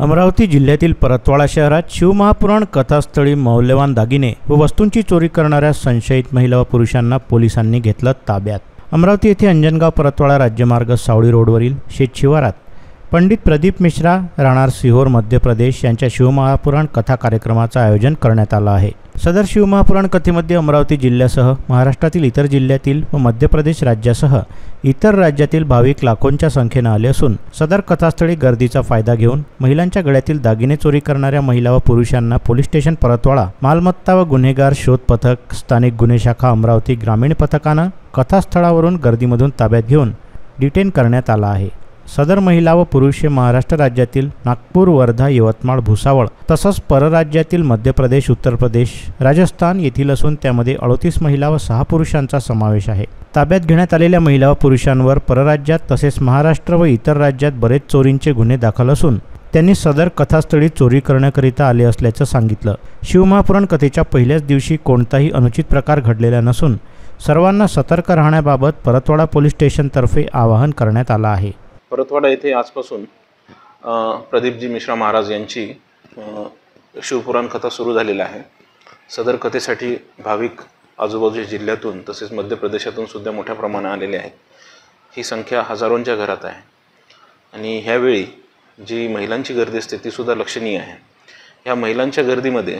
अमरावती जिल्ह्यातील परतवाडा शहरात शिवमहापुराण कथास्थळी मौल्यवान दागिने व वस्तूंची चोरी करणाऱ्या संशयित महिला व पुरुषांना पोलिसांनी घेतलं ताब्यात। अमरावती येथे अंजनगाव परतवाडा राज्यमार्ग सावळी रोडवरील शेत शिवारात पंडित प्रदीप मिश्रा राहणार सिहोर मध्य प्रदेश यांच्या शिवमहापुराण कथा कार्यक्रमाचं आयोजन करण्यात आलं आहे। सदर शिवमहापुराण कथेमध्ये अमरावती जिल्ह्यासह महाराष्ट्रातील इतर जिल्ह्यातील व मध्य प्रदेश राज्यासह इतर राज्यातील भाविक लाखोंच्या संख्येने आले असून सदर कथास्थळी गर्दीचा फायदा घेऊन महिलांच्या गळ्यातील दागिने चोरी करणाऱ्या महिला व पुरुषांना पोलीस स्टेशन परतवाडा मालमत्ता व गुन्हेगार शोध पथक स्थानिक गुन्हे शाखा अमरावती ग्रामीण पथकानं कथास्थळावरून गर्दीमधून ताब्यात घेऊन डिटेन करण्यात आला आहे। सदर महिला व पुरुष हे महाराष्ट्र राज्यातील नागपूर, वर्धा, यवतमाळ, भुसावळ तसंच परराज्यातील मध्य प्रदेश, उत्तर प्रदेश, राजस्थान येथील असून त्यामध्ये 38 महिला व 6 पुरुषांचा समावेश आहे। ताब्यात घेण्यात आलेल्या महिला व पुरुषांवर परराज्यात तसेच महाराष्ट्र व इतर राज्यात बरेच चोरींचे गुन्हे दाखल असून त्यांनी सदर कथास्थळी चोरी करण्याकरिता आले असल्याचं सांगितलं। शिवमहापुराण कथेच्या पहिल्याच दिवशी कोणताही अनुचित प्रकार घडलेला नसून सर्वांना सतर्क राहण्याबाबत परतवाडा पोलीस स्टेशनतर्फे आवाहन करण्यात आलं आहे। परतवाडा येथे आजपासून प्रदीपजी मिश्रा महाराज यांची शिवपुराण कथा सुरू झालेली आहे। सदर कथेसाठी भाविक आजूबाजूच्या जिल्ह्यातून तसेच मध्य प्रदेशातून सुद्धा मोठ्या प्रमाणात आलेले आहेत। ही संख्या हजारोंच्या घरात आहे आणि ह्यावेळी जी महिलांची गर्दी असते ती सुद्धा लक्षणीय आहे। ह्या महिलांच्या गर्दीमध्ये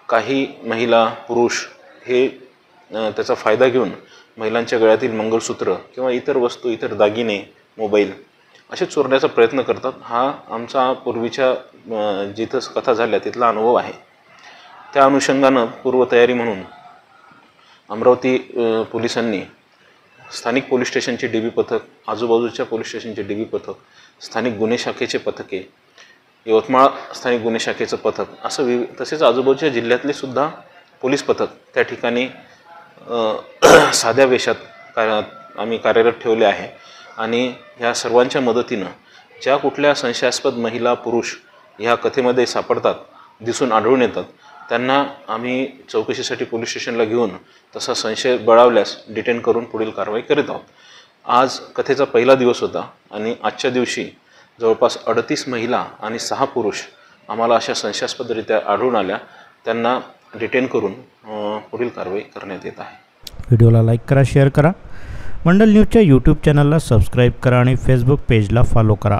काही महिला पुरुष हे त्याचा फायदा घेऊन महिलांच्या गळ्यातील मंगळसूत्र किंवा इतर वस्तू, इतर दागिने, मोबाईल असे चोरण्याचा प्रयत्न करतात। हा आमचा पूर्वीच्या जिथं कथा झाल्या तिथला अनुभव आहे। त्या अनुषंगानं पूर्वतयारी म्हणून अमरावती पोलिसांनी स्थानिक पोलीस स्टेशनचे डीबी पथक, आजूबाजूच्या पोलीस स्टेशनचे डीबी पथक, स्थानिक गुन्हे शाखेचे पथके, यवतमाळ स्थानिक गुन्हे शाखेचं पथक असं तसेच आजूबाजूच्या जिल्ह्यातले सुद्धा पोलीस पथक त्या ठिकाणी साध्या वेशात आम्ही कार्यरत ठेवले आहे आणि ह्या सर्वांच्या मदतीनं ज्या कुठल्या संशयास्पद महिला पुरुष ह्या कथेमध्ये सापडतात, दिसून आढळून येतात, त्यांना आम्ही चौकशीसाठी पोलीस स्टेशनला घेऊन तसा संशय बळावल्यास डिटेन करून पुढील कारवाई करीत आहोत। आज कथेचा पहिला दिवस होता आणि आजच्या दिवशी जवळपास 38 महिला आणि 6 पुरुष आम्हाला अशा संशयास्पदरित्या आढळून आल्या। त्यांना डिटेन करून पुढील कारवाई करण्यात येत आहे। व्हिडिओला लाईक करा, शेअर करा, मंडल न्यूजच्या यूट्यूब चॅनलला सबस्क्राईब करा आणि फेसबुक पेजला फॉलो करा।